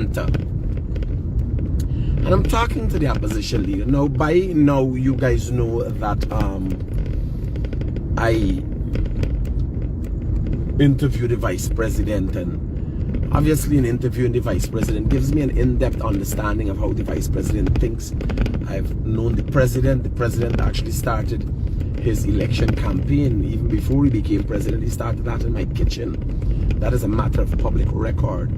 banter. And I'm talking to the opposition leader. Now, by now, you guys know that I interviewed the vice president, and obviously in interviewing the vice president gives me an in-depth understanding of how the vice president thinks. I've known the president. The president actually started his election campaign even before he became president. He started that in my kitchen. That is a matter of public record.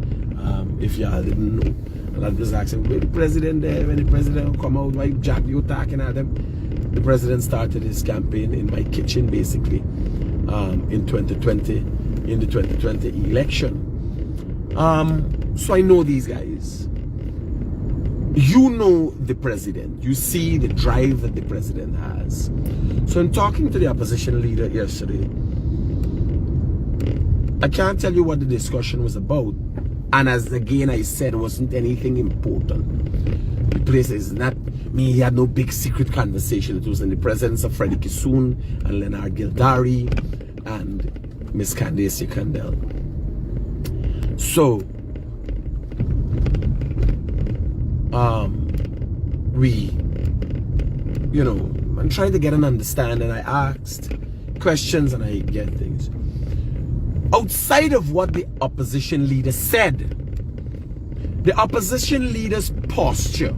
If y'all didn't know, and I was asking, where the president there? When the president come out, why Jack you talking at him? The president started his campaign in my kitchen, basically, in 2020, in the 2020 election. So I know these guys. You know the president. You see the drive that the president has. So in talking to the opposition leader yesterday, I can't tell you what the discussion was about. And as again I said, it wasn't anything important. The place is not me. He had no big secret conversation. It was in the presence of Freddie Kissoon and Leonard Gildari and Miss Candace Kandel. So I'm trying to get an understanding. I asked questions and I get things. Outside of what the opposition leader said, the opposition leader's posture,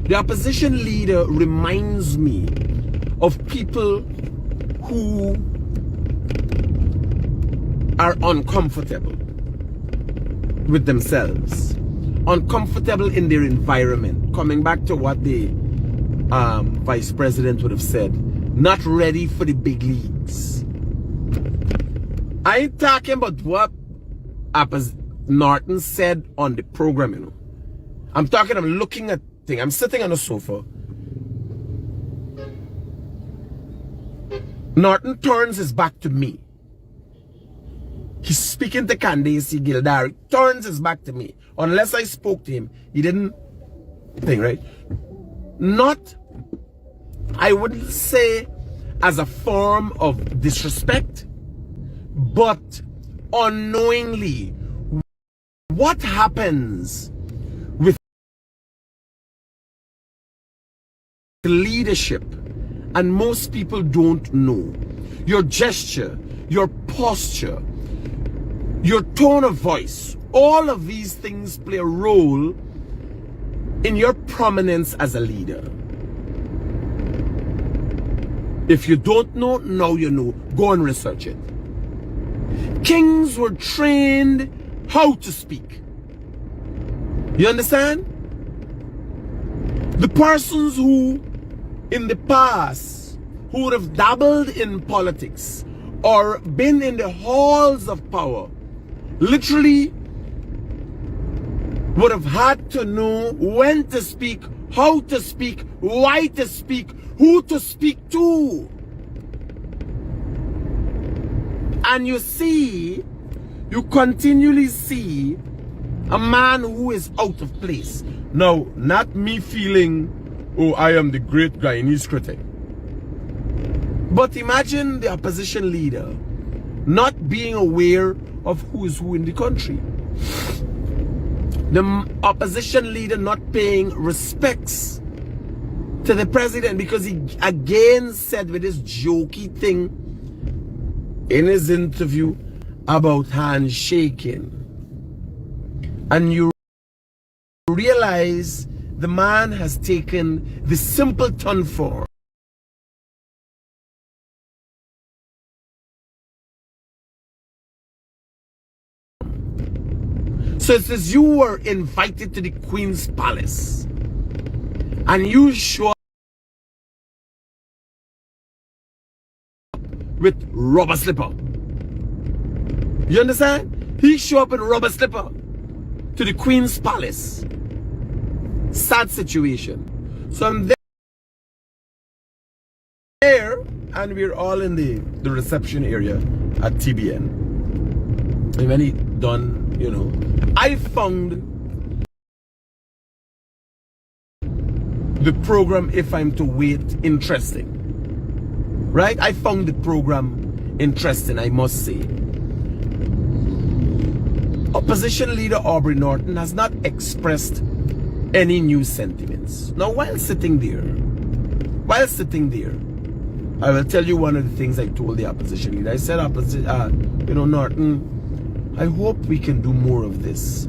the opposition leader reminds me of people who are uncomfortable with themselves, uncomfortable in their environment. Coming back to what the vice president would have said, not ready for the big leagues. I ain't talking about what Norton said on the program, you know. I'm looking at things. I'm sitting on a sofa. Norton turns his back to me. He's speaking to Candace Gildari, turns his back to me. Unless I spoke to him, he didn't think, right? Not, I wouldn't say as a form of disrespect, but unknowingly, what happens with leadership, and most people don't know, your gesture, your posture, your tone of voice, all of these things play a role in your prominence as a leader. If you don't know, now you know. Go and research it. Kings were trained how to speak. You understand? The persons who in the past who would have dabbled in politics or been in the halls of power literally would have had to know when to speak, how to speak, why to speak, who to speak to. And you see, you continually see a man who is out of place. Now, not me feeling, oh, I am the great Guyanese critic. But imagine the opposition leader not being aware of who is who in the country. The opposition leader not paying respects to the president because he again said with this jokey thing in his interview about handshaking. And you realize the man has taken the simpleton form. So it says you were invited to the Queen's Palace and you show up with rubber slipper. You understand? He show up in rubber slipper to the Queen's Palace. Sad situation. So I'm there and we're all in the reception area at TBN. And when he done, you know, I found the program, If I'm to Wait, interesting. Right? I found the program interesting, I must say. Opposition leader Aubrey Norton has not expressed any new sentiments. Now, while sitting there, I will tell you one of the things I told the opposition leader. I said, Norton, I hope we can do more of this.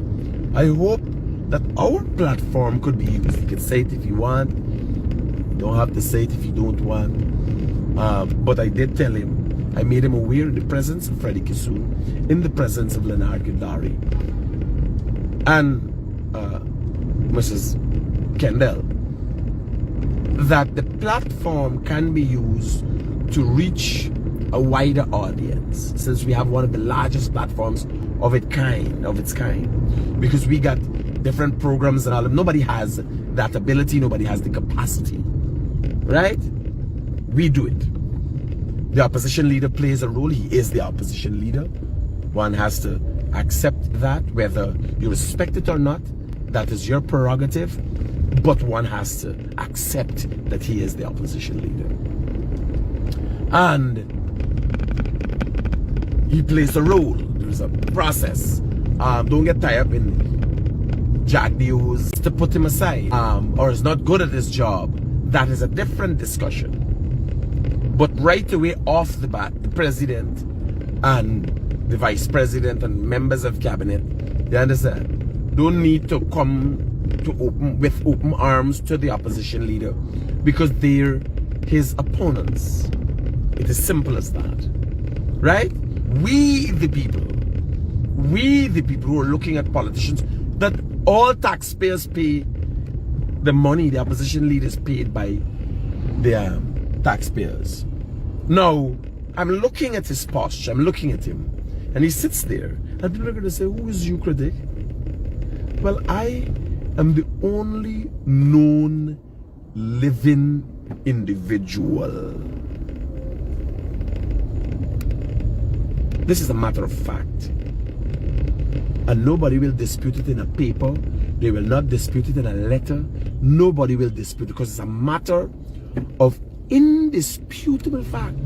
I hope that our platform could be used. You can say it if you want. You don't have to say it if you don't want. But I did tell him, I made him aware in the presence of Freddie Kisu, in the presence of Leonard Gildari, and Mrs. Kendall, that the platform can be used to reach a wider audience, since we have one of the largest platforms of its kind, because we got different programs and all. Nobody has that ability, nobody has the capacity, right? We do it. The opposition leader plays a role. He is the opposition leader. One has to accept that, whether you respect it or not. That is your prerogative, but one has to accept that he is the opposition leader. And he plays a role. There's a process. Don't get tied up in jagdeos to put him aside, or is not good at his job. That is a different discussion. But right away off the bat, the president and the vice president and members of cabinet, you understand, don't need to come to with open arms to the opposition leader, because they're his opponents. It is simple as that, right? We the people who are looking at politicians, that all taxpayers pay the money the opposition leaders paid by the taxpayers. Now, I'm looking at his posture, I'm looking at him, and he sits there, and people are going to say, who is you, Critic? Well, I am the only known living individual. This is a matter of fact. And nobody will dispute it in a paper. They will not dispute it in a letter. Nobody will dispute it, because it's a matter of indisputable fact.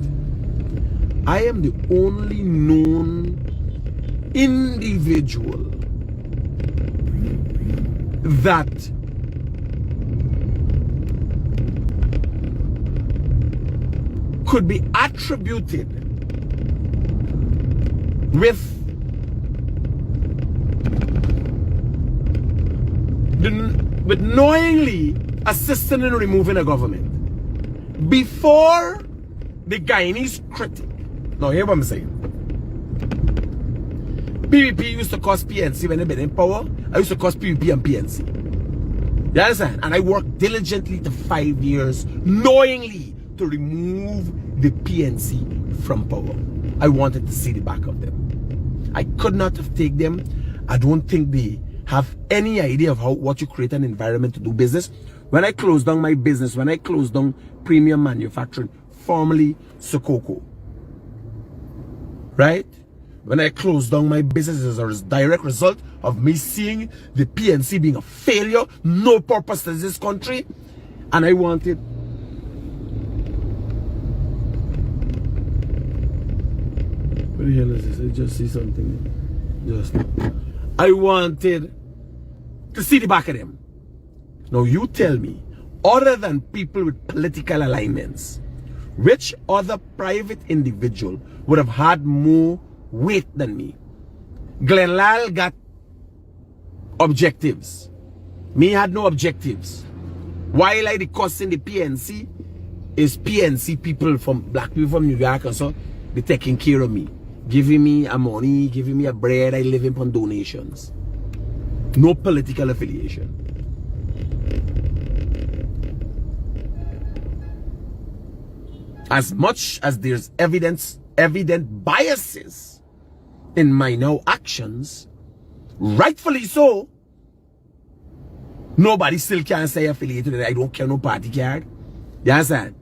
I am the only known individual that could be attributed with knowingly assisting in removing a government before the Guyanese Critic. Now hear what I'm saying. PVP used to cost PNC when they been in power. I used to cost PVP and PNC. You understand? And I worked diligently to 5 years, knowingly, to remove the PNC from power. I wanted to see the back of them. I could not have taken them. I don't think they have any idea of what you create an environment to do business. When I closed down my business, when I closed down Premium Manufacturing, formerly Sokoko, right? When I closed down my business as a direct result of me seeing the PNC being a failure, no purpose to this country, and I wanted what the hell is this? I just see something. I wanted to see the back of them. Now you tell me, other than people with political alignments, which other private individual would have had more weight than me? Glenn Lyle got objectives. Me had no objectives. While I discussing the PNC, is PNC people from black people from New York and so they taking care of me, giving me a money, giving me a bread. I live upon donations. No political affiliation. As much as there's evident biases in my now actions, rightfully so, nobody still can say affiliated that I don't care no party card. You understand?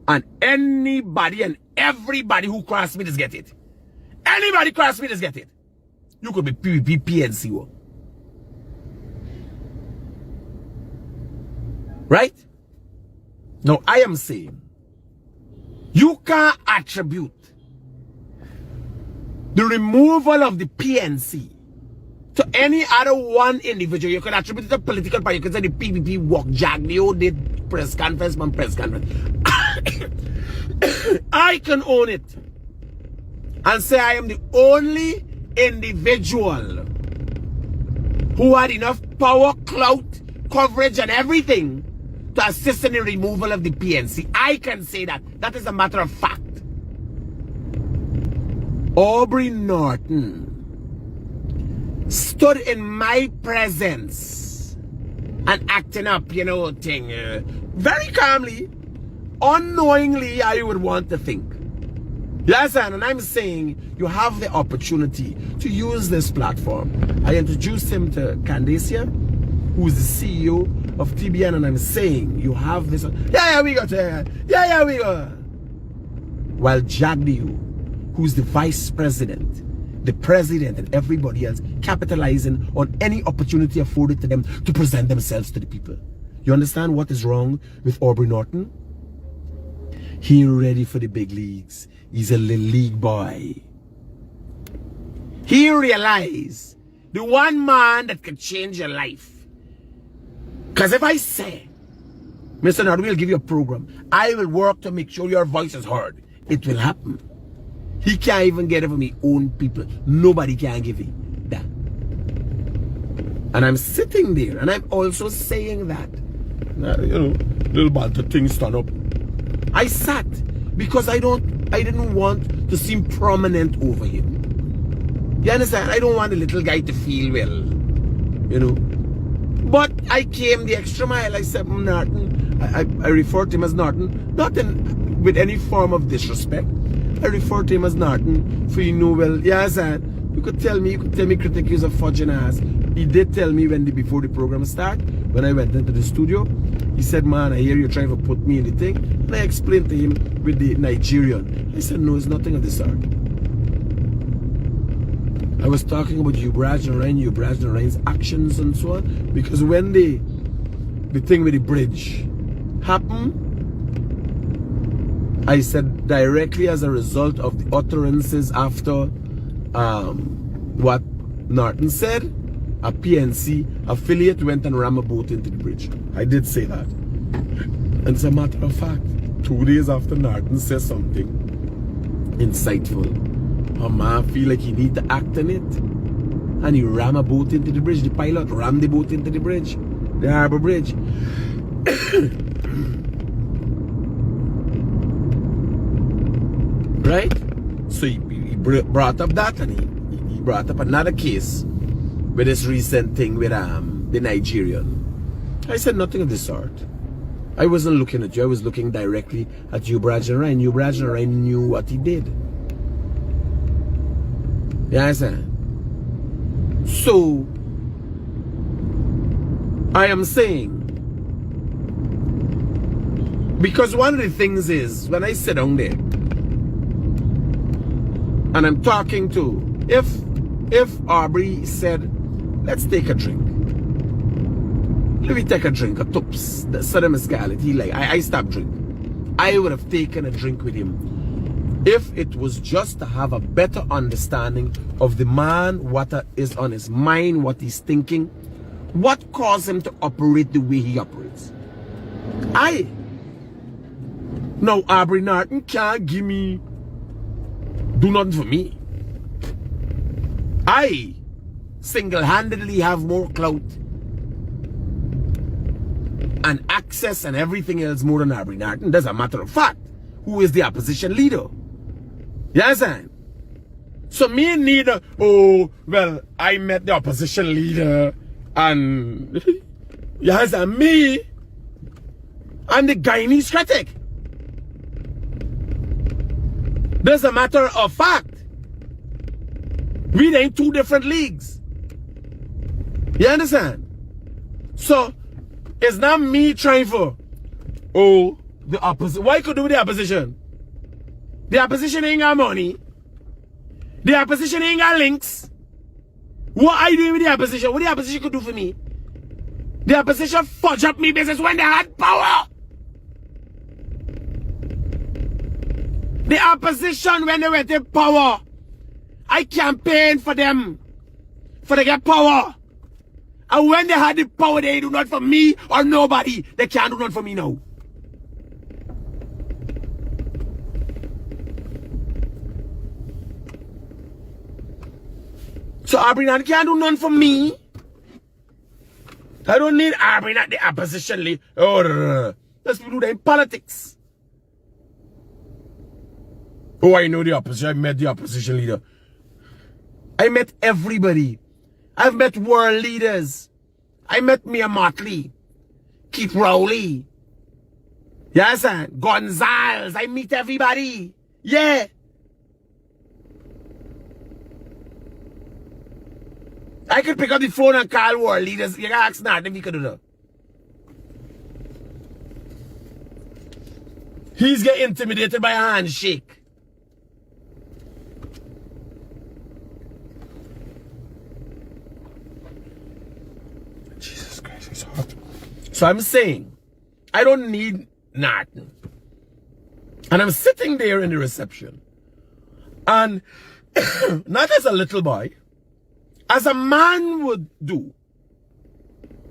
And anybody and everybody who cross me just get it. Anybody cross me just get it. You could be PVP, PNC. Right? Now I am saying, you can't attribute the removal of the PNC to any other one individual. You could attribute it to political party. You could say the PPP walk, Jaglio did press conference, man, press conference. I can own it and say I am the only individual who had enough power, clout, coverage, and everything to assist in the removal of the PNC. I can say that. That is a matter of fact. Aubrey Norton stood in my presence and acting up, you know, thing, very calmly, unknowingly, I would want to think. Yes, and I'm saying you have the opportunity to use this platform. I introduced him to Candacia, who is the CEO of TBN, and I'm saying you have this. Yeah, we got it. Yeah, we got. While Jaglio, who's the vice president, the president, and everybody else capitalizing on any opportunity afforded to them to present themselves to the people. You understand what is wrong with Aubrey Norton? He ready for the big leagues. He's a little league boy. He realized the one man that can change your life. Because if I say, Mr. Norton, we'll give you a program, I will work to make sure your voice is heard, it will happen. He can't even get it from his own people. Nobody can give him that. And I'm sitting there, and I'm also saying that, you know, little bad things stand up. I sat because I didn't want to seem prominent over him. You understand? I don't want the little guy to feel well, you know. But I came the extra mile. I said, Norton, I referred to him as Norton, not with any form of disrespect. I referred to him as Norton, for you know well, yes, you could tell me Critic is a fudging ass. He did tell me before the program started, when I went into the studio, he said, man, I hear you're trying to put me in the thing. And I explained to him with the Nigerian. I said, no, it's nothing of the sort. I was talking about Ubraj and Ryan's actions and so on. Because when the thing with the bridge happened, I said directly as a result of the utterances after what Norton said, a PNC affiliate went and ram a boat into the bridge. I did say that. And as a matter of fact, 2 days after Norton said something insightful, a man feel like he need to act on it. And he ram a boat into the bridge. The pilot rammed the boat into the bridge. The harbor bridge. Right? So he brought up that, and he brought up another case with this recent thing with the Nigerian. I said nothing of the sort. I wasn't looking at you. I was looking directly at Ubraj and Ryan. Ubraj and Ryan knew what he did. Yeah, I said. So I am saying, because one of the things is when I sit down there and I'm talking to, if Aubrey said, let's take a drink. Let me take a drink, a tups, the sudden mescality, like I stopped drinking. I would have taken a drink with him if it was just to have a better understanding of the man, what is on his mind, what he's thinking, what caused him to operate the way he operates. Now Aubrey Norton can't give me, do nothing for me. I single-handedly have more clout and access and everything else more than Aubrey Norton. That's a matter of fact. Who is the opposition leader? Yes, and so me neither. Oh well, I met the opposition leader, and yes, and me and the Guyanese Critic. That's a matter of fact. We're in two different leagues. You understand? So it's not me trying for the opposition. Why could do the opposition? The opposition ain't got money. The opposition ain't got links. What are you doing with the opposition? What the opposition could do for me? The opposition fudge up me business when they had power. The opposition, when they went in power, I campaigned for them for they get power. And when they had the power, they do not for me or nobody. They can't do not for me now. So Arbrinat can't do none for me. I don't need Arbrinat the opposition leader. Oh, let's do that in politics. Oh, I know the opposition. I met the opposition leader. I met everybody. I've met world leaders. I met Mia Motley, Keith Rowley. Yes, sir. Gonzales. I meet everybody. Yeah. I could pick up the phone and call world leaders. You can ask not if you could do that. He's getting intimidated by a handshake. Jesus Christ, it's hot. So I'm saying, I don't need nothing. And I'm sitting there in the reception. And not as a little boy, as a man would do.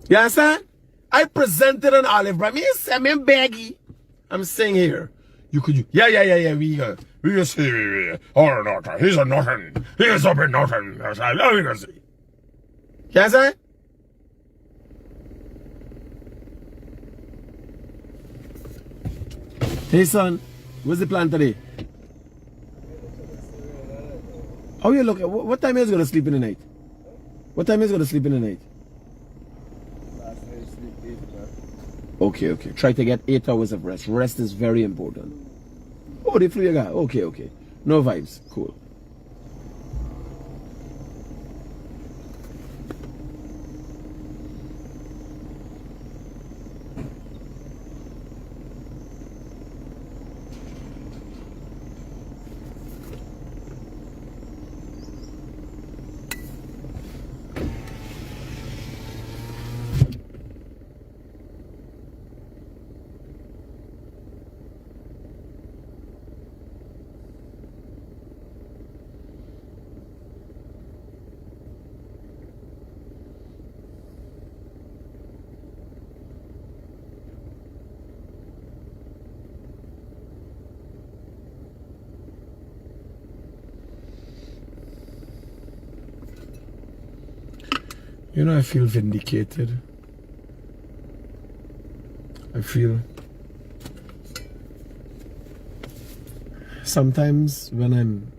You understand? I presented an olive branch. Me baggy. I'm saying here. You could yeah. We just see. Oh no, he's a nothing. He's up in nothing. That's all we can see. You understand? Hey son, what's the plan today? How you look? What time is you gonna sleep in the night? What time is you gonna sleep in the night? Last night sleep 8 o'clock. Okay. Try to get 8 hours of rest. Rest is very important. Oh, they flew you guy. Okay. No vibes. Cool. You know, I feel vindicated. I feel sometimes when I'm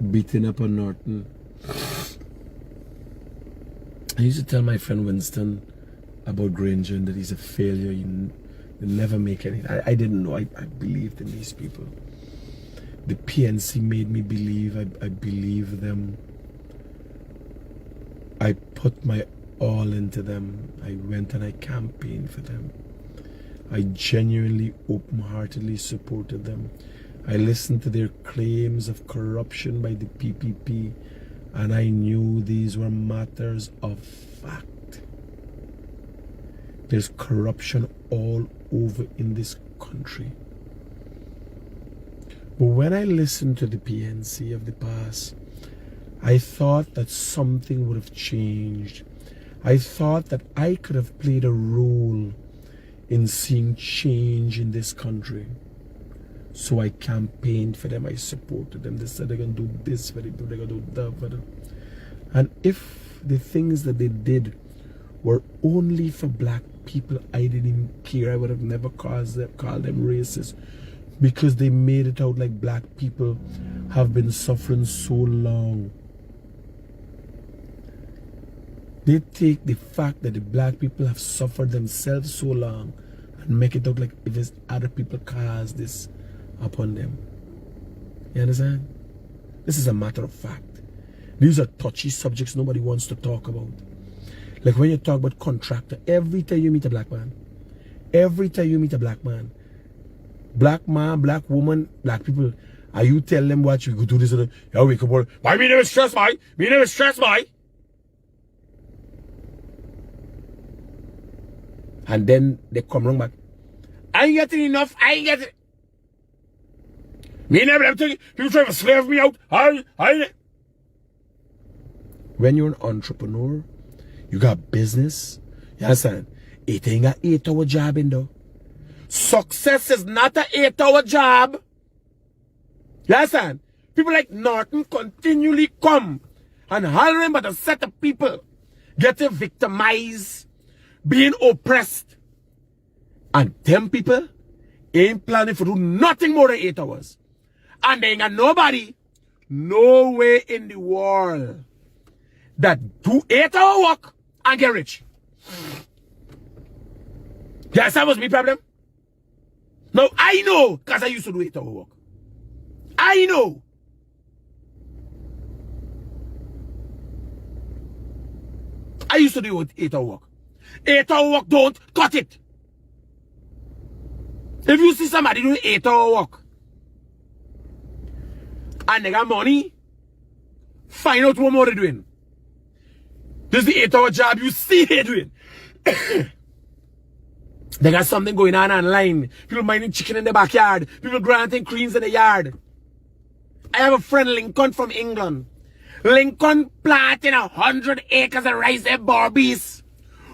beating up on Norton, I used to tell my friend Winston about Granger and that he's a failure. He'll never make anything. I didn't know. I believed in these people. The PNC made me believe. I believe them. I put my all into them. I went and I campaigned for them. I genuinely, open-heartedly supported them. I listened to their claims of corruption by the PPP, and I knew these were matters of fact. There's corruption all over in this country. But when I listened to the PNC of the past, I thought that something would have changed. I thought that I could have played a role in seeing change in this country. So I campaigned for them. I supported them. They said they're going to do this for them. They're going to do that for them. And if the things that they did were only for black people, I didn't even care. I would have never called them racist, because they made it out like black people have been suffering so long. They take the fact that the black people have suffered themselves so long and make it out like if it's other people caused this upon them. You understand? This is a matter of fact. These are touchy subjects nobody wants to talk about. Like when you talk about contractor, every time you meet a black man, black man, black woman, black people, and you tell them what you go do this and that, yeah, we come on. Why me never stress my? And then they come wrong back. I ain't getting enough. I ain't getting. Me never have to. People trying to slave me out. I. When you're an entrepreneur, you got business. You understand? It ain't an 8-hour job in though. Success is not an 8-hour job. You understand? People like Norton continually come and hollering about a set of people getting victimized, being oppressed. And them people ain't planning for do nothing more than 8 hours. And they ain't got nobody, no way in the world that do 8-hour work and get rich. Yes, that was my problem. Now I know, because I used to do 8-hour work. I know. I used to do 8-hour work. 8-hour work, don't cut it. If you see somebody doing 8-hour work and they got money, find out what more they're doing. This is the 8-hour job you see they're doing. They got something going on online. People minding chicken in the backyard. People granting creams in the yard. I have a friend, Lincoln, from England. Lincoln planting 100 acres of rice and barbies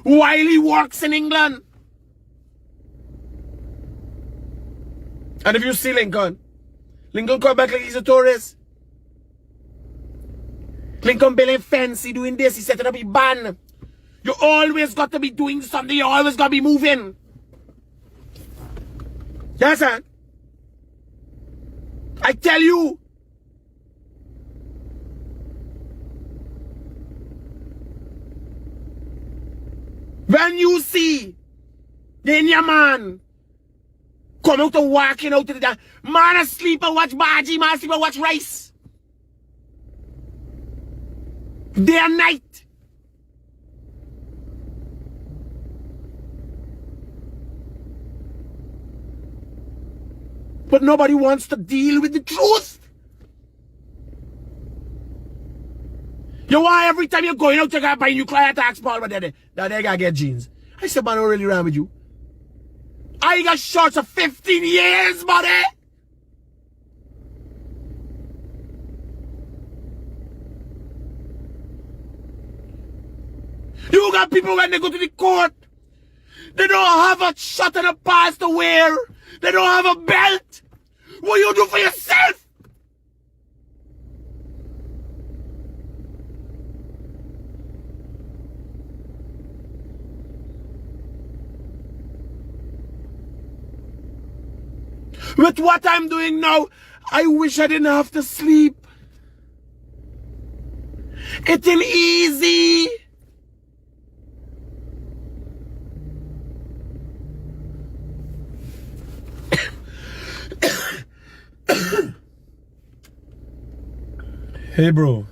while he works in England. And if you see Lincoln come back like he's a tourist. Lincoln building fancy, doing this, he's setting up a ban. You always got to be doing something, you always got to be moving. Yes, sir. I tell you. When you see the Indian man come out to walking out to the man asleep and watch Baji, man asleep and watch rice. Day and night. But nobody wants to deal with the truth. You want every time you're going out, you gotta buy new client tax Paul, but that they gotta get jeans. I said, man, I don't really run with you. I got shorts of 15 years, buddy. You got people when they go to the court, they don't have a shot and a pass to wear. They don't have a belt. What you do for yourself? With what I'm doing now, I wish I didn't have to sleep. It's easy. Hey, bro.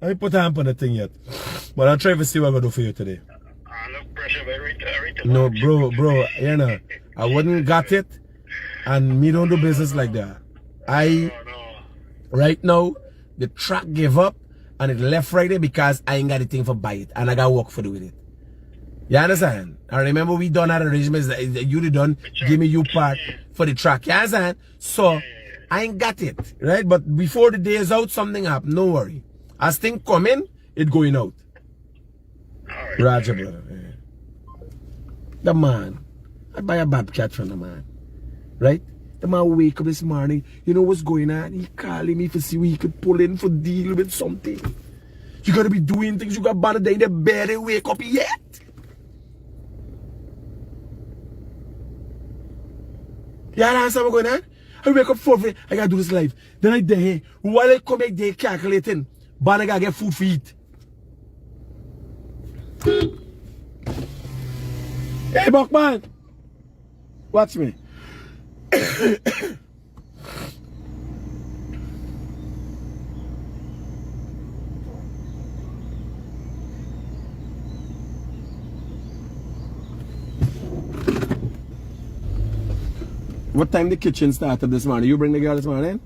I put hand on the thing yet, but I'll try to see what I'm gonna do for you today. No pressure, no, bro, you know, I wouldn't got it, and me don't do business like that. Right now, the truck gave up, and it left right there because I ain't got the thing for buy it, and I got work for do with it. You understand? I remember we done that arrangements that you done, give me you part for the truck. You understand? So, I ain't got it, right? But before the day is out, something happen. No worry. As things come in, it going out. Right, Roger, brother. Yeah. The man, I buy a bobcat from the man, right? The man wake up this morning, you know what's going on? He calling me for see we could pull in for deal with something. You gotta be doing things, you got bad day in the bed, they wake up yet. You understand what's going on? I wake up 4 I gotta do this live. Then I day, while I come back there calculating, but I gotta get food for eat. Hey, Buckman, watch me. What time the kitchen started this morning? You bring the girl this morning?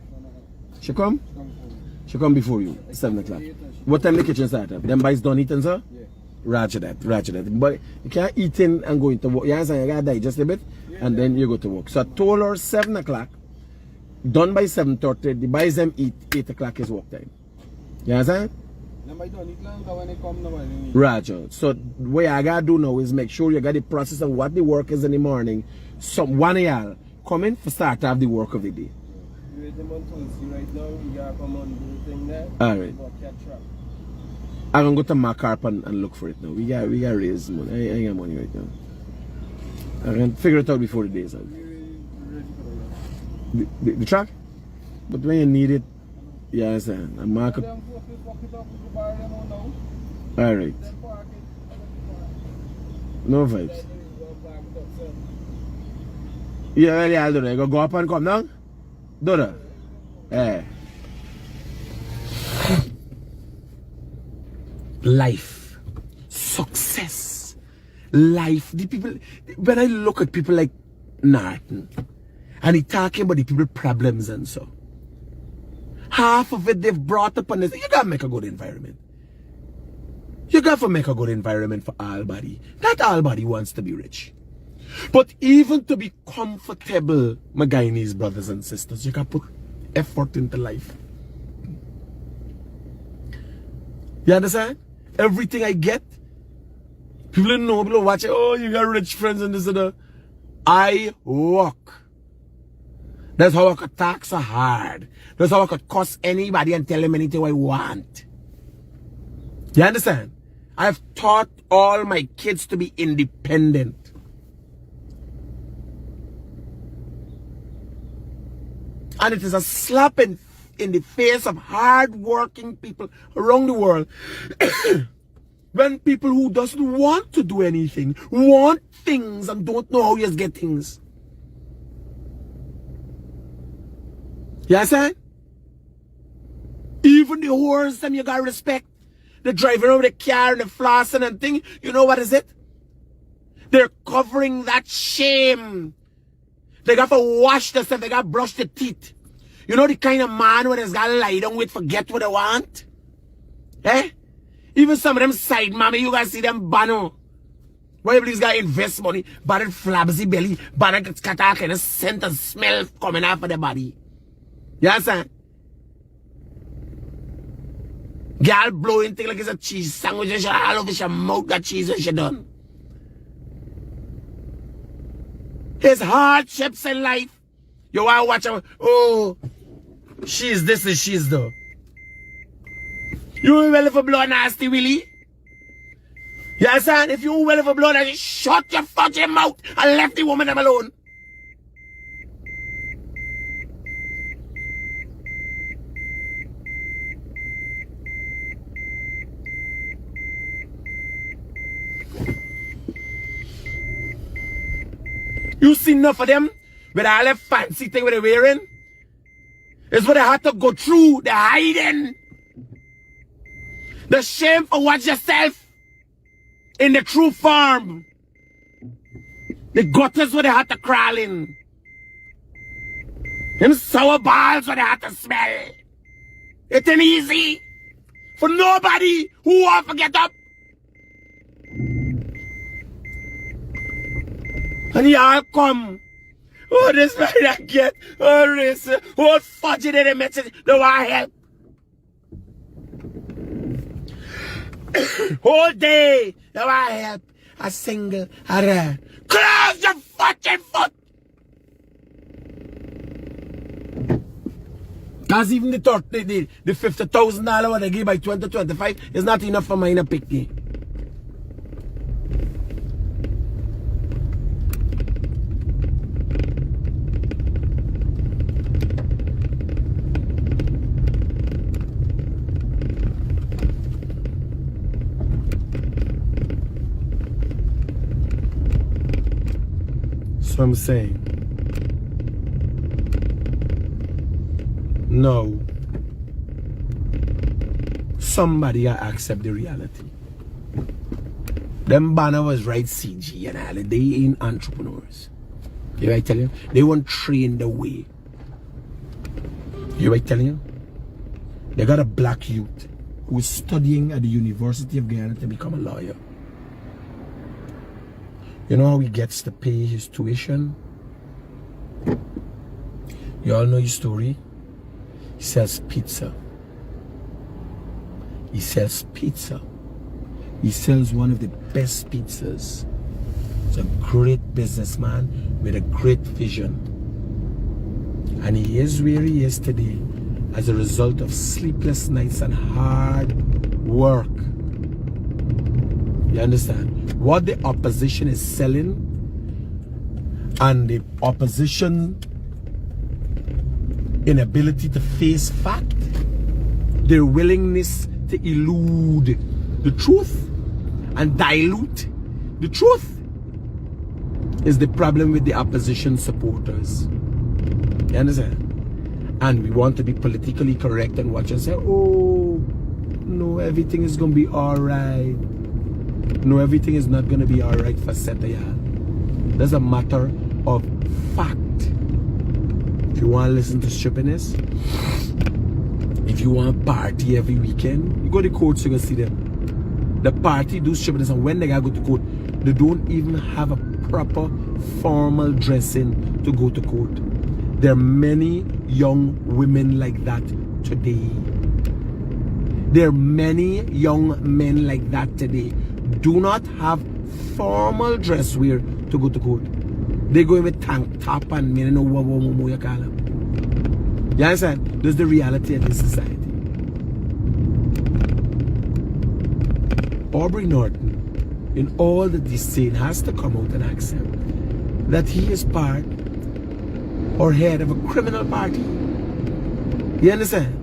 She come? She come before you, 7 o'clock. What time the kitchen started? Them boys done eating, sir? Yeah. Roger that. But you can't eat in and go into work. You understand? You gotta digest a bit and then you go to work. So I told her 7 o'clock done by 7:30. The buys them eat, 8 o'clock is work time. You understand? Nobody don't eat longer when they come, nobody need. Roger. So what I gotta do now is make sure you got the process of what the work is in the morning. Some one of y'all come in for start to have the work of the day. You read them on Tuesday right now, you gotta come on do the thing there. Alright. I'm gonna go to my car and look for it now. We got raise money. I ain't got money right now. I can figure it out before the day's out. The truck? But when you need it, you understand. And mark up. Alright. No vibes. Yeah, well, yeah, I'll do that. Go up and come down? Do that? Eh. Life. Success. Life. The people, when I look at people like Norton, and he talking about the people problems and so, half of it they've brought up on this. You gotta make a good environment. You gotta make a good environment for all body. Not all body wants to be rich. But even to be comfortable, my Guyanese brothers and sisters, you gotta put effort into life. You understand? Everything I get, people know, people watch it, oh, you got rich friends and this and that. I work. That's how I could talk so hard. That's how I could cuss anybody and tell them anything I want. You understand? I've taught all my kids to be independent. And it is a slap in the face of hard-working people around the world when people who doesn't want to do anything, want things and don't know how you get things. You understand? Even the whores, them you gotta respect. They're driving over the car and the flossing and thing. You know what is it? They're covering that shame. They got to wash themselves, they got to brush the teeth. You know the kind of man where they got to lie down with forget what they want? Eh? Even some of them side mommy, you guys see them bano. Why everybody's got to invest money, but it flabsy belly, but it's got all kind of scent and smell coming out of the body. You understand? Girl blowing thing like it's a cheese sandwich and she all over your mouth got cheese when she done. His hardships in life. You want to watch her, oh, she's this and she's that. You well for blood nasty, Willie? You understand? If you well for blood nasty, shut your fucking mouth and left the woman alone. You see enough of them with all that fancy thing they're wearing? It's what they had to go through, the hiding. The shame for watch yourself in the true form. The gutters where they had to crawl in. Them sour balls where they had to smell. It ain't easy for nobody who wants to get up. And y'all come. Oh, this man I get. Oh, this. Oh, fudge it in the message. They want help. Whole day. They want help. A single. A rare. Close your fucking foot. Because even the $50,000 what they give by 2025 is not enough for mine to pick me. So I'm saying, no, somebody gotta accept the reality. Them banner was right CG and all, they ain't entrepreneurs. You right telling you? They weren't trained the way. You right telling you? They got a black youth who is studying at the University of Guyana to become a lawyer. You know how he gets to pay his tuition? You all know his story. He sells pizza. He sells pizza. He sells one of the best pizzas. He's a great businessman with a great vision. And he is where he is today as a result of sleepless nights and hard work. You understand? What the opposition is selling and the opposition inability to face fact, their willingness to elude the truth and dilute the truth is the problem with the opposition supporters. You understand? And we want to be politically correct and watch and say, oh, no, everything is going to be all right. No, everything is not going to be all right for Setayal. That's a matter of fact. If you want to listen to stupidness, if you want to party every weekend, you go to court so you can see them. The party do stupidness, and when they go to court, they don't even have a proper formal dressing to go to court. There are many young women like that today. There are many young men like that today. Do not have formal dress wear to go to court. They go in with tank top and you know what you call them. You understand? That's the reality of this society. Aubrey Norton, in all that he's saying, has to come out and accept that he is part or head of a criminal party. You understand?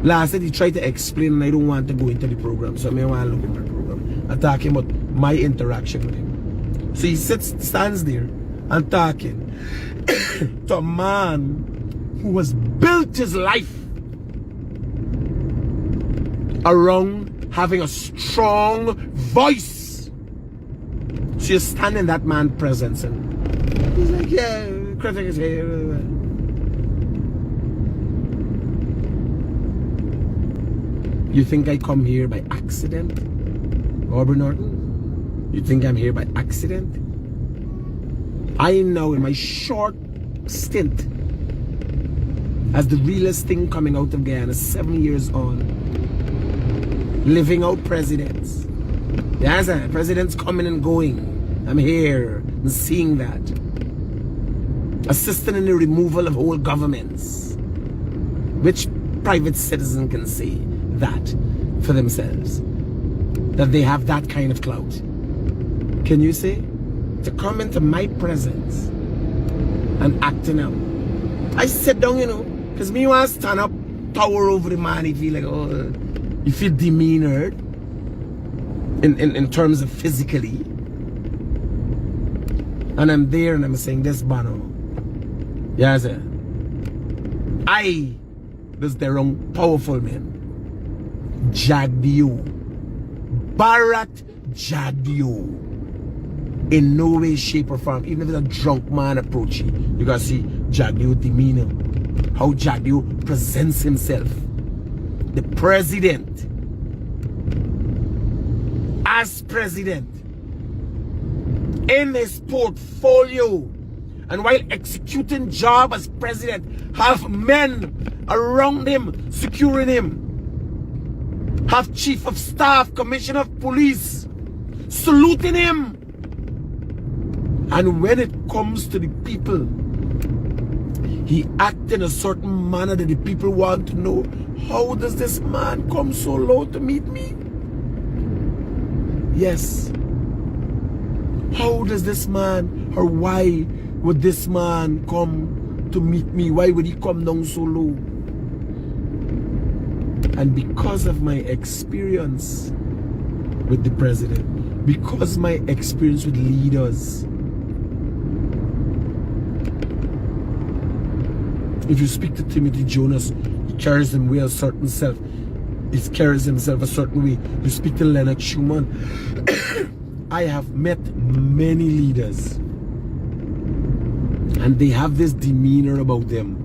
Last night he tried to explain, and I don't want to go into the program, so I may want to look into the program. I'm talking about my interaction with him. So he stands there and talking to a man who has built his life around having a strong voice. So you stand in that man's presence and he's like, yeah, Critic is here. You think I come here by accident, Aubrey Norton? You think I'm here by accident? I know in my short stint as the realest thing coming out of Guyana, 7 years on, living out presidents. Yes, presidents coming and going. I'm here and seeing that. Assisting in the removal of whole governments. Which private citizen can say that for themselves? That they have that kind of clout? Can you say? To come into my presence and acting out. I sit down, you know, because me want to stand up, tower over the man, he feel like, oh, you feel demeanored in terms of physically. And I'm there and I'm saying this, Bano. Yeah, sir. This the wrong powerful man. Jagdio. Bharat Jagdio. In no way, shape, or form, even if it's a drunk man approach you, you gotta see Jagdeo demeanor, how Jagdeo presents himself. The president, as president, in his portfolio, and while executing job as president, have men around him, securing him, have chief of staff, commissioner of police, saluting him. And when it comes to the people, he acts in a certain manner that the people want to know, how does this man come so low to meet me? Yes. How does this man, or why would this man come to meet me? Why would he come down so low? And because of my experience with the president, because my experience with leaders, if you speak to Timothy Jonas, he carries him a certain self. He carries himself a certain way. You speak to Leonard Schumann. I have met many leaders, and they have this demeanor about them.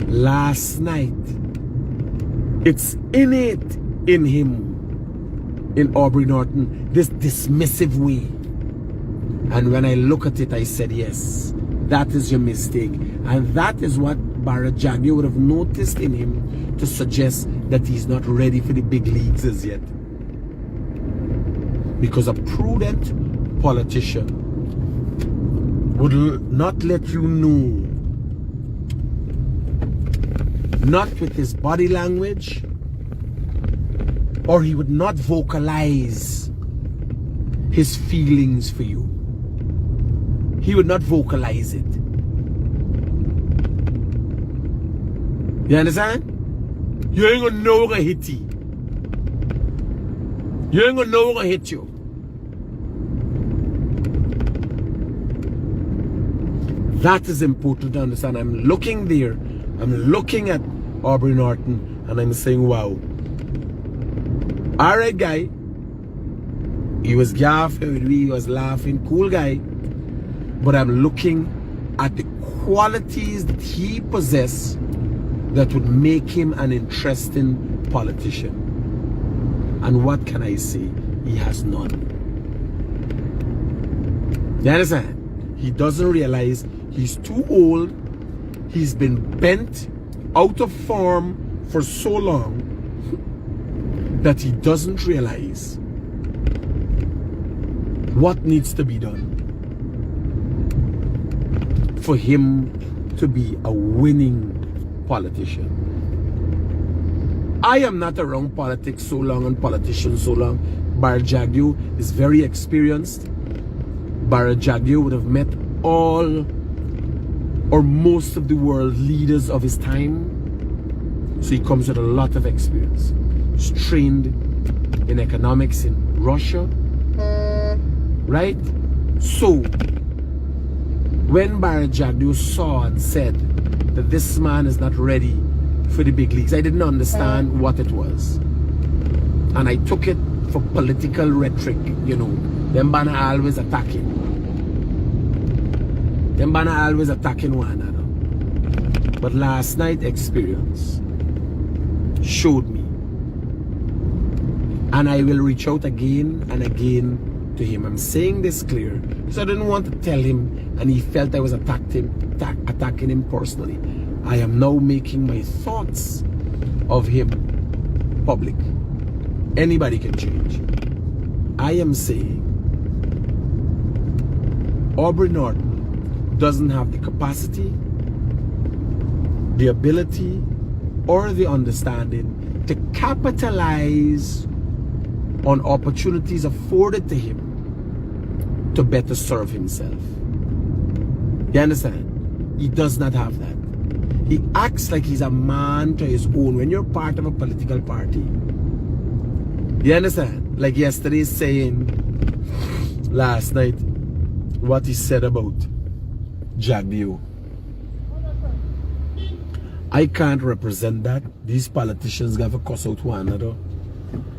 Last night, it's innate in him, in Aubrey Norton, this dismissive way. And when I look at it, I said, yes, that is your mistake. And that is what Barajagio would have noticed in him to suggest that he's not ready for the big leagues as yet. Because a prudent politician would not let you know, not with his body language, or he would not vocalize his feelings for you. He would not vocalize it. You understand? You ain't gonna know what gonna hit you. You ain't gonna know what gonna hit you. That is important to understand. I'm looking there. I'm looking at Aubrey Norton and I'm saying, wow. Alright, guy. He was gaffing with me, he was laughing, cool guy. But I'm looking at the qualities that he possesses that would make him an interesting politician. And what can I say? He has none. You understand? He doesn't realize he's too old. He's been bent out of form for so long that he doesn't realize what needs to be done for him to be a winning politician. I am not around politics so long and politicians so long. Barajagio is very experienced. Barajagio would have met all or most of the world leaders of his time. So he comes with a lot of experience. He's trained in economics in Russia. Right? So, when Barajagio saw and said that this man is not ready for the big leagues, I didn't understand what it was. And I took it for political rhetoric, you know. Them banna always attacking. Them banna always attacking one another. But last night experience showed me. And I will reach out again and again to him. I'm saying this clear because I didn't want to tell him and he felt I was attacking him personally. I am now making my thoughts of him public. Anybody can change. I am saying Aubrey Norton doesn't have the capacity, the ability, or the understanding to capitalize on opportunities afforded to him to better serve himself. You understand? He does not have that. He acts like he's a man to his own when you're part of a political party. You understand? Like yesterday saying, last night, what he said about Jagdio. I can't represent that. These politicians got to cuss out one another.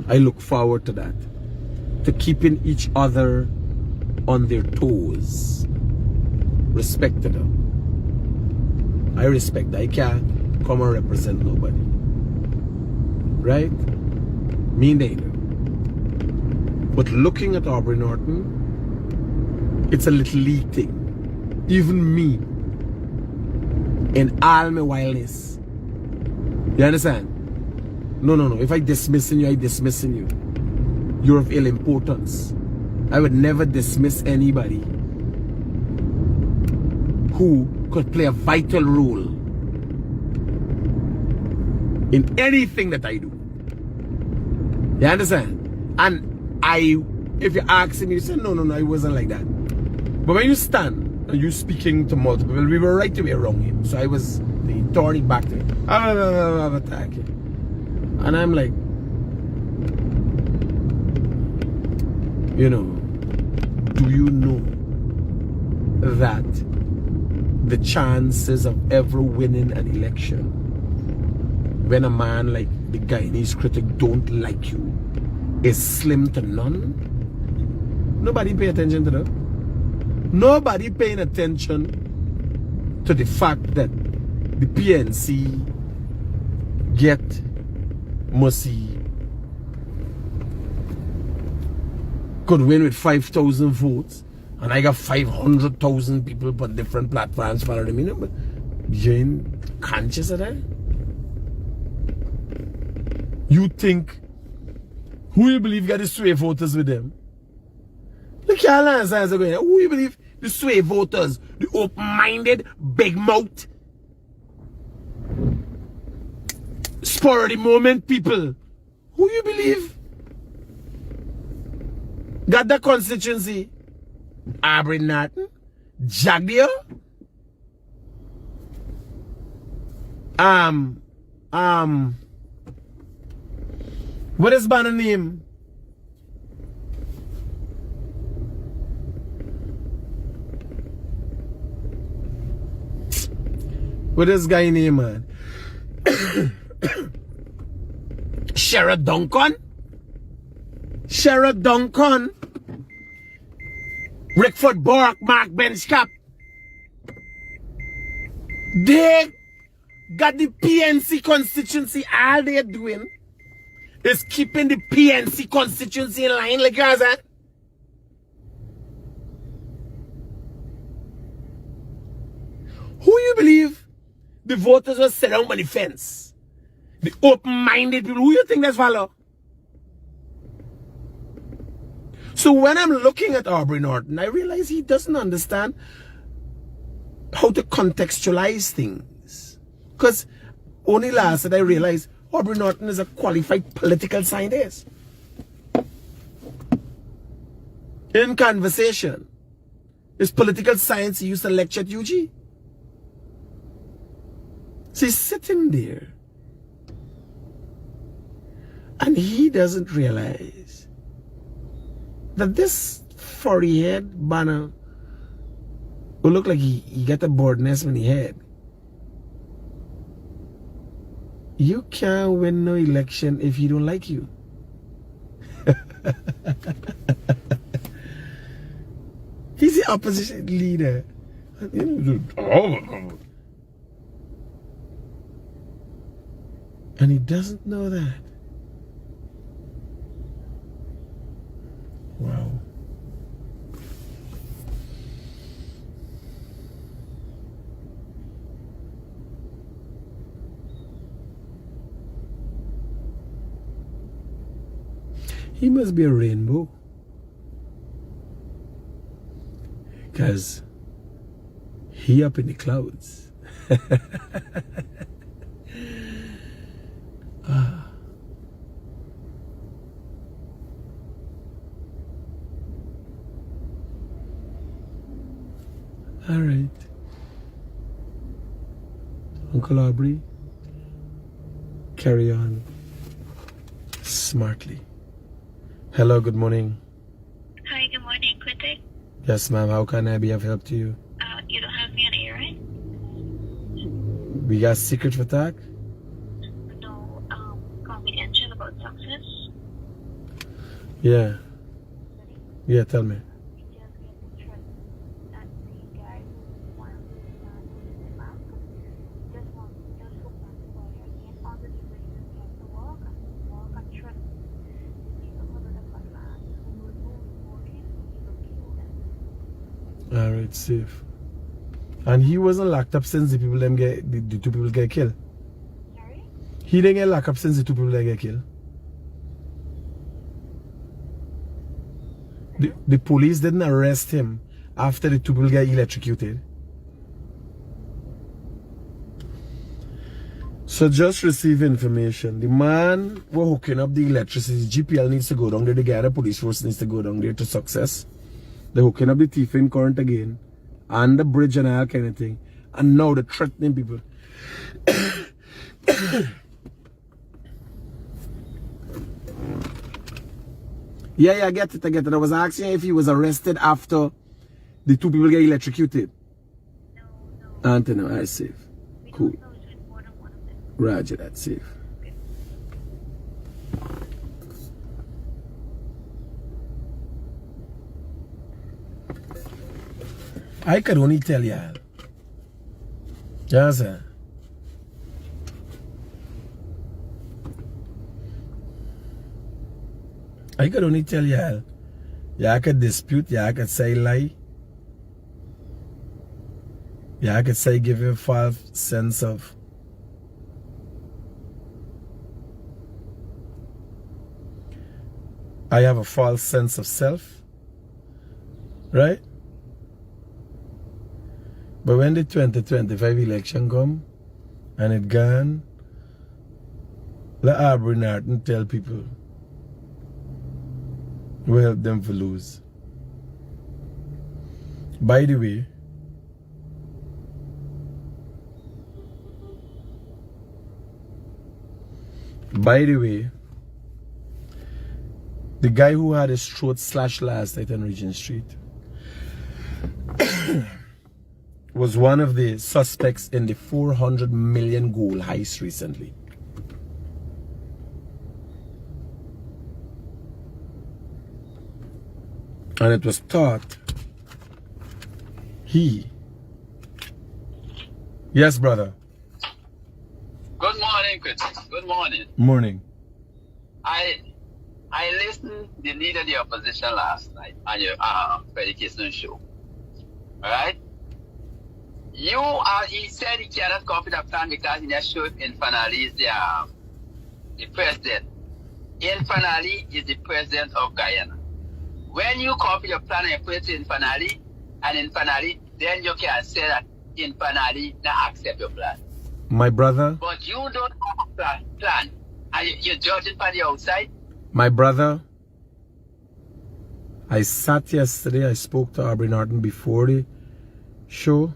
I look forward to that. To keeping each other on their toes. Respect to them. I respect that. I can't come and represent nobody. Right? Me neither. But looking at Aubrey Norton, it's a little league thing. Even me, in all my wildness. You understand? No. If I dismissing you, I dismissing you. You're of ill importance. I would never dismiss anybody who could play a vital role in anything that I do. You understand? And if you ask me, you say, no, I wasn't like that. But when you stand and you speaking to multiple people, we were right away around him. So I was turning back to him. Attacking. And I'm like, you know, do you know that the chances of ever winning an election when a man like the Guyanese Critic don't like you is slim to none? Nobody pay attention to that. Nobody paying attention to the fact that the PNC get Mercy could win with 5,000 votes And I got 500,000 people on different platforms following me. But you ain't conscious of that? You think who you believe got the sway voters with them? Look at all the answers are going. Who you believe the sway voters? The open-minded, big-mouth, spur of the moment people. Who you believe got the constituency? Aubrey Norton, Jagdeo, what is Banner's name? What is guy name, man? Sherrod Duncan? Sherrod Duncan? Rickford Bork, Mark Benchcap. They got the PNC constituency. All they're doing is keeping the PNC constituency in line, like you said. Who you believe the voters will sit down on the fence? The open-minded people. Who you think that's follow? So when I'm looking at Aubrey Norton, I realize he doesn't understand how to contextualize things. Because only last night I realized Aubrey Norton is a qualified political scientist. In conversation, it's political science he used to lecture at UG. So he's sitting there and he doesn't realize that this furry head banner will look like he got a bird nest in his head. You can't win no election if he don't like you. He's the opposition leader. And he doesn't know that. Wow. He must be a rainbow. Because he up in the clouds. Ah. All right. Uncle Aubrey, carry on smartly. Hello, good morning. Hi, good morning, Critic. Yes, ma'am. How can I be of help to you? You don't have me on air, right? We got secret for attack? No, confidential about success. Yeah. Yeah, tell me. We just get the trust that the guy who wants to map just hook on the wire and on the situation get to walk and trust. All right, safe. And he wasn't locked up since the people them get the two people get killed. Sorry? He didn't get locked up since the two people that get killed. The police didn't arrest him after the two people get electrocuted. So just receive information. The man were hooking up the electricity. GPL needs to go down there. The guy, the police force needs to go down there to success. They're hooking up the thief in current again. And the bridge and all kind of thing. And now they're threatening people. Yeah, I get it. I was asking if he was arrested after the two people get electrocuted. No. Anthony, I safe. We Cool. don't know if it's more than one of them. Roger that, safe. I could only tell y'all. Yes, sir. I could only tell y'all. Y'all could dispute, y'all could say lie. Yeah, I could say give you a false sense of I have a false sense of self, right? But when the 2025 election come and it gone, let Aubrey Norton tell people we help them to lose. By the way, the guy who had his throat slashed last night on Regent Street was one of the suspects in the 400 million gold heist recently. And it was thought Yes, brother. Good morning, Critic. Good morning. Morning. I listened the leader of the opposition last night on your predication show. Alright? He said he cannot copy the plan because he not sure if Infanali is the president. Infanali is the president of Guyana. When you copy the plan and put it to Infanali, then you can say that Infanali not accept your plan. My brother. But you don't have a plan. And you're judging from the outside. My brother, I sat yesterday, I spoke to Aubrey Norton before the show.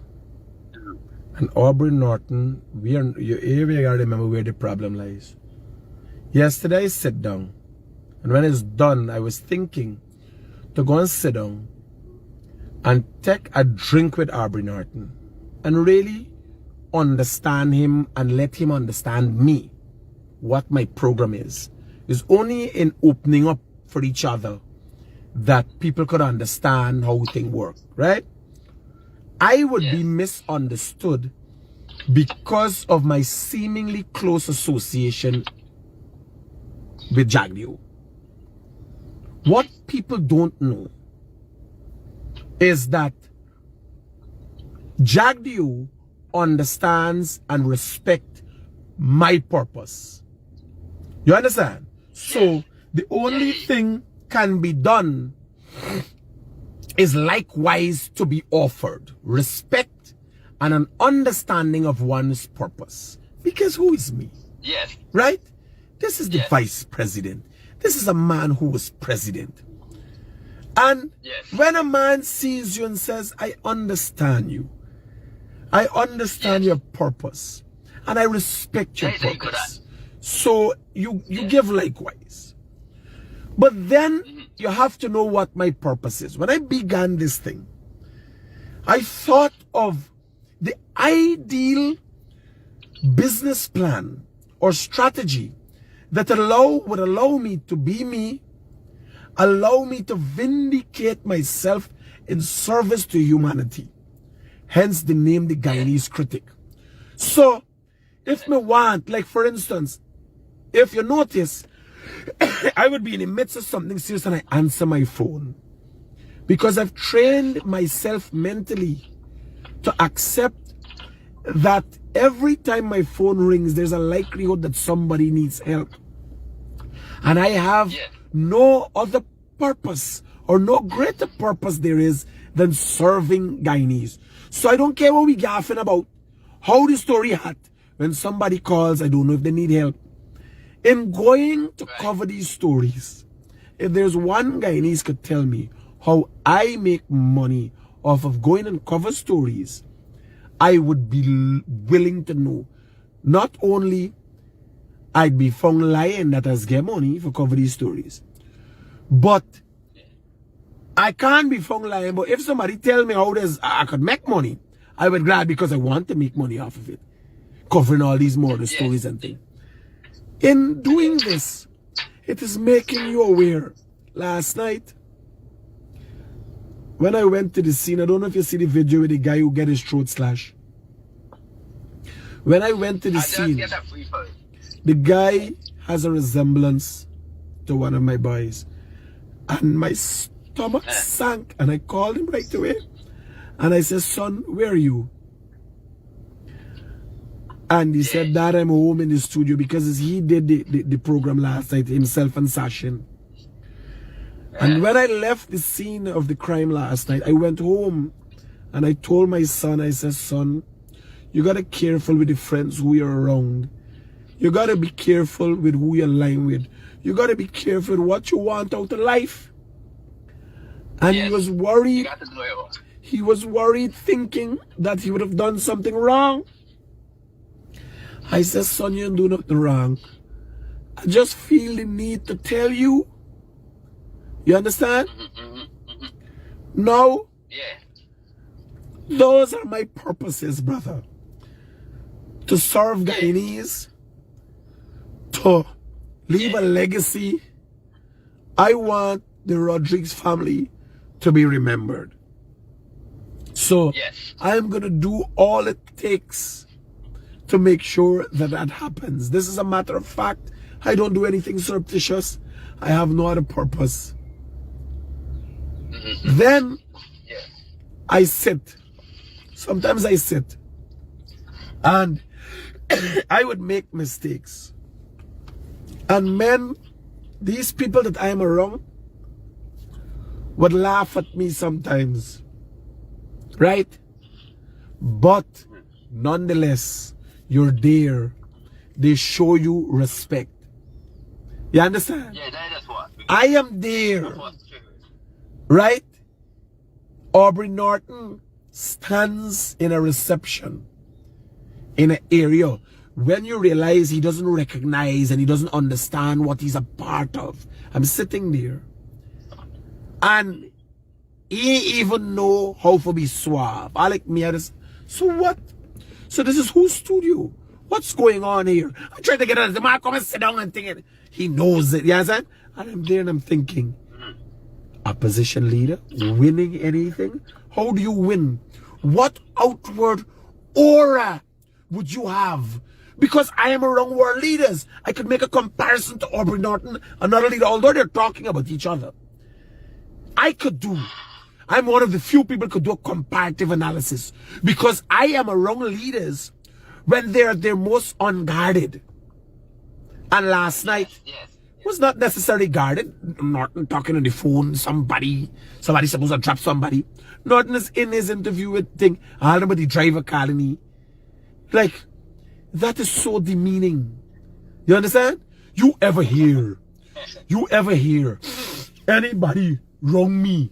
And Aubrey Norton, you gotta remember where the problem lies. Yesterday I sat down. And when it's done, I was thinking to go and sit down and take a drink with Aubrey Norton and really understand him and let him understand me, what my program is. It's only in opening up for each other that people could understand how things work, right? I would be misunderstood because of my seemingly close association with Jagdio. What people don't know is that Jagdio understands and respects my purpose. You understand? So the only thing can be done is likewise to be offered respect and an understanding of one's purpose. Because who is me? Yes. Right? This is the vice president. This is a man who was president. And when a man sees you and says, I understand you. I understand your purpose. And I respect your purpose. So you give likewise. But then you have to know what my purpose is. When I began this thing, I thought of the ideal business plan or strategy that would allow me to be me, allow me to vindicate myself in service to humanity. Hence the name, the Guyanese Critic. So, if me want, like for instance, if you notice, I would be in the midst of something serious and I answer my phone. Because I've trained myself mentally to accept that every time my phone rings, there's a likelihood that somebody needs help. And I have no other purpose or no greater purpose there is than serving Guyanese. So I don't care what we gaffing about, how the story had. When somebody calls, I don't know if they need help. In going to cover these stories, if there's one Guyanese could tell me how I make money off of going and cover stories, I would be willing to know. Not only I'd be found lying that has get money for cover these stories, but I can't be found lying. But if somebody tell me how I could make money, I would glad because I want to make money off of it, covering all these murder stories and things. In doing this, it is making you aware. Last night, when I went to the scene, I don't know if you see the video with the guy who get his throat slashed. When I went to the scene, the guy has a resemblance to one of my boys. And my stomach sank. And I called him right away. And I said, son, where are you? And he said, Dad, I'm home in the studio because he did the program last night, himself and Sashin. And when I left the scene of the crime last night, I went home and I told my son, I said, son, you got to be careful with the friends who you're around. You got to be careful with who you're lying with. You got to be careful with what you want out of life. And he was worried. He was worried thinking that he would have done something wrong. I said, son, you didn't do nothing wrong. I just feel the need to tell you. You understand? No. Those are my purposes, brother. To serve Guyanese. To leave a legacy. I want the Rodriguez family to be remembered. So I'm going to do all it takes to make sure that that happens. This is a matter of fact. I don't do anything surreptitious. I have no other purpose. Then I sit. Sometimes I sit. And I would make mistakes. And men, these people that I am around, would laugh at me sometimes. Right? But nonetheless, you're there. They show you respect. You understand? Yeah, that is what. I am there. Right? Aubrey Norton stands in a reception in an area. When you realize he doesn't recognize and he doesn't understand what he's a part of. I'm sitting there. And he even know how to be suave. I like me. So what? So this is whose studio? What's going on here? I try to get out of the man, come and sit down and think it. He knows it. You understand? And I'm there and I'm thinking, opposition leader, winning anything? How do you win? What outward aura would you have? Because I am around world leaders. I could make a comparison to Aubrey Norton, another leader, although they're talking about each other. I'm one of the few people who could do a comparative analysis because I am around leaders when they're their most unguarded. And last night was not necessarily guarded. Norton talking on the phone, somebody supposed to drop somebody. Norton is in his interview with thing, all about the driver calling me. Like, that is so demeaning. You understand? You ever hear anybody wrong me?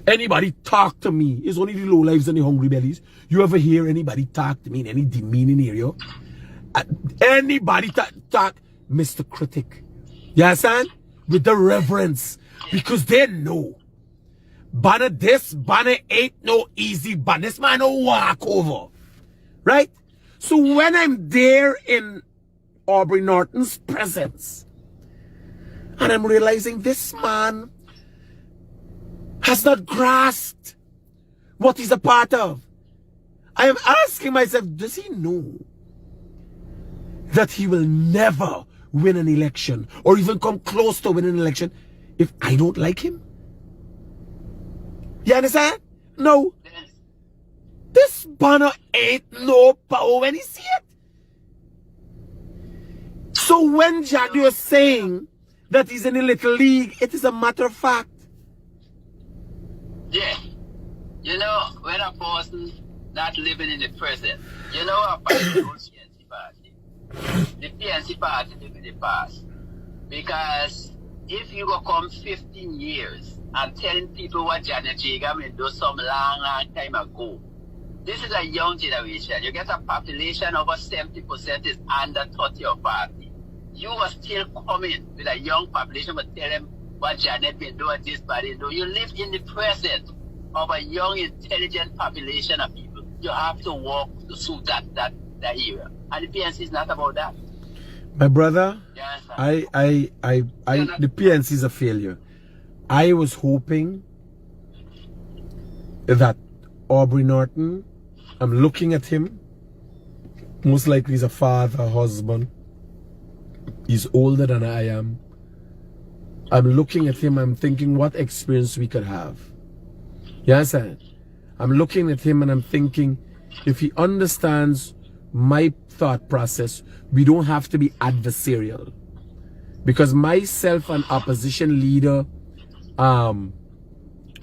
Anybody talk to me? It's only the low lives and the hungry bellies. You ever hear anybody talk to me in any demeaning area? Anybody talk, Mr. Critic. You understand? With the reverence. Because they know. Banner this, banner ain't no easy banner. This man no walk over. Right? So when I'm there in Aubrey Norton's presence, and I'm realizing this man has not grasped what he's a part of. I am asking myself, does he know that he will never win an election or even come close to winning an election if I don't like him? You understand? No. This banner ain't no power when he see it. So when Jack is saying that he's in a little league, it is a matter of fact. Yeah. You know, when a person not living in the present, you know about the old PNC party. The PNC party live in the past. Because if you go come 15 years and telling people what Janet Jagan will do some long time ago, this is a young generation. You get a population over 70% is under 30 or 40. You are still coming with a young population but tell them what Janet been doing, this body do. You live in the present of a young, intelligent population of people. You have to walk to suit that era. And the PNC is not about that. My brother, Yes, the PNC is a failure. I was hoping that Aubrey Norton, I'm looking at him, most likely he's a father, husband. He's older than I am. I'm looking at him, I'm thinking what experience we could have. You understand? I'm looking at him and I'm thinking if he understands my thought process, we don't have to be adversarial. Because myself and opposition leader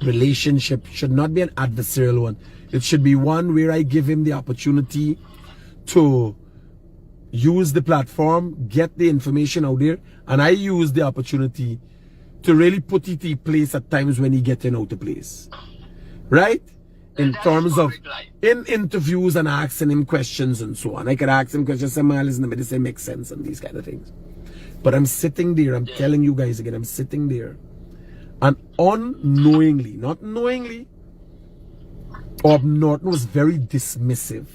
relationship should not be an adversarial one. It should be one where I give him the opportunity to use the platform, get the information out there, and I use the opportunity to really put it in place at times when he getting out of place. Right? In terms of in interviews and asking him questions and so on. I could ask him questions, say, man, listen to me, this makes sense and these kind of things. But I'm sitting there, I'm telling you guys again, I'm sitting there and unknowingly, not knowingly, Norton was very dismissive.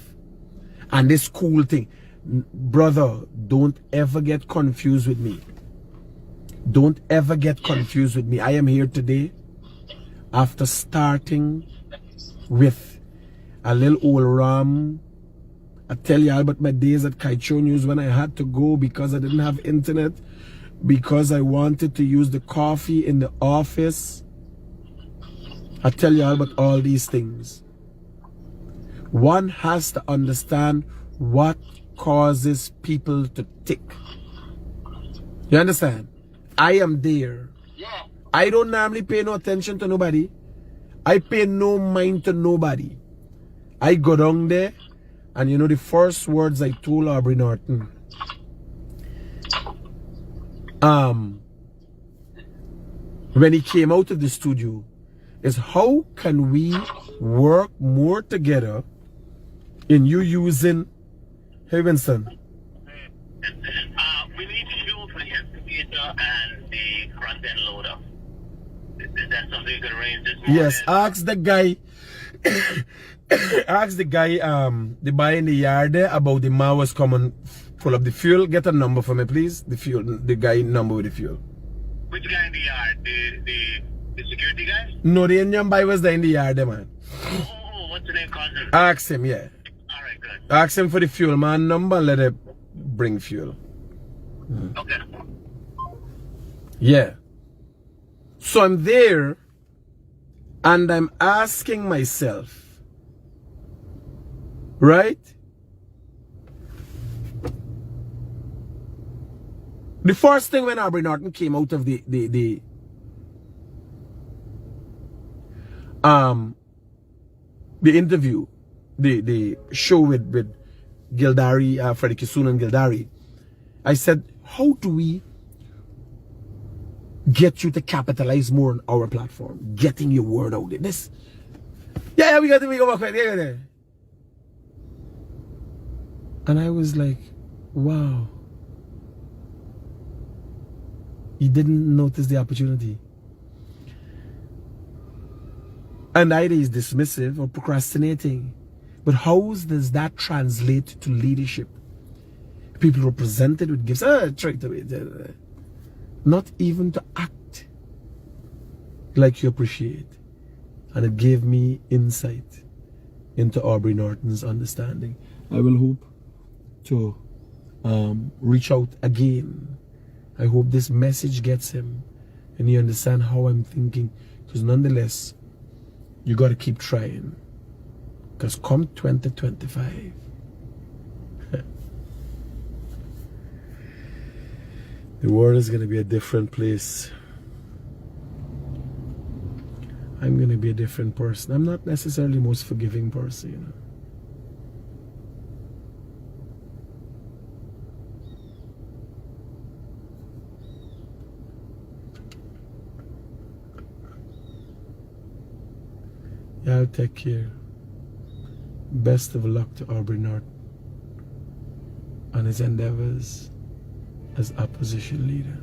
And this cool thing, brother, don't ever get confused with me. Don't ever get confused with me. I am here today after starting with a little old ram. I tell you all about my days at Kaicho News when I had to go because I didn't have internet, because I wanted to use the coffee in the office. I tell you all about all these things. One has to understand what causes people to tick. You understand? I am there. I don't normally pay no attention to nobody. I pay no mind to nobody. I go down there, and you know the first words I told Aubrey Norton, when he came out of the studio, is how can we work more together in you using, hey Winston, We need fuel for the excavator and the front end loader. Is that something you could arrange this morning? yes, ask the guy ask the guy the guy in the yard there about the man was coming full of the fuel. Get a number for me please, the fuel, the guy number with the fuel. Which guy in the yard? The security guy? No, the Indian boy was there in the yard there, man. Oh, what's the name? Cousin? Ask him, yeah. Alright, good. Ask him for the fuel man number and let him bring fuel. Okay. Yeah. So I'm there and I'm asking myself, right? The first thing when Aubrey Norton came out of the interview, the show with Gildari, Freddie Kisun and Gildari, I said, how do we get you to capitalize more on our platform, getting your word out there? This, yeah, we got to go back there. And I was like, wow. He didn't notice the opportunity. And either he's dismissive or procrastinating. But how does that translate to leadership? People represented with gifts, try to be, not even to act like you appreciate. And it gave me insight into Aubrey Norton's understanding. I will hope to reach out again. I hope this message gets him and he understands how I'm thinking. Because nonetheless, you got to keep trying. Because come 2025, the world is going to be a different place. I'm going to be a different person. I'm not necessarily the most forgiving person, you know. Yeah, I'll take care. Best of luck to Aubrey Norton on his endeavors as opposition leader.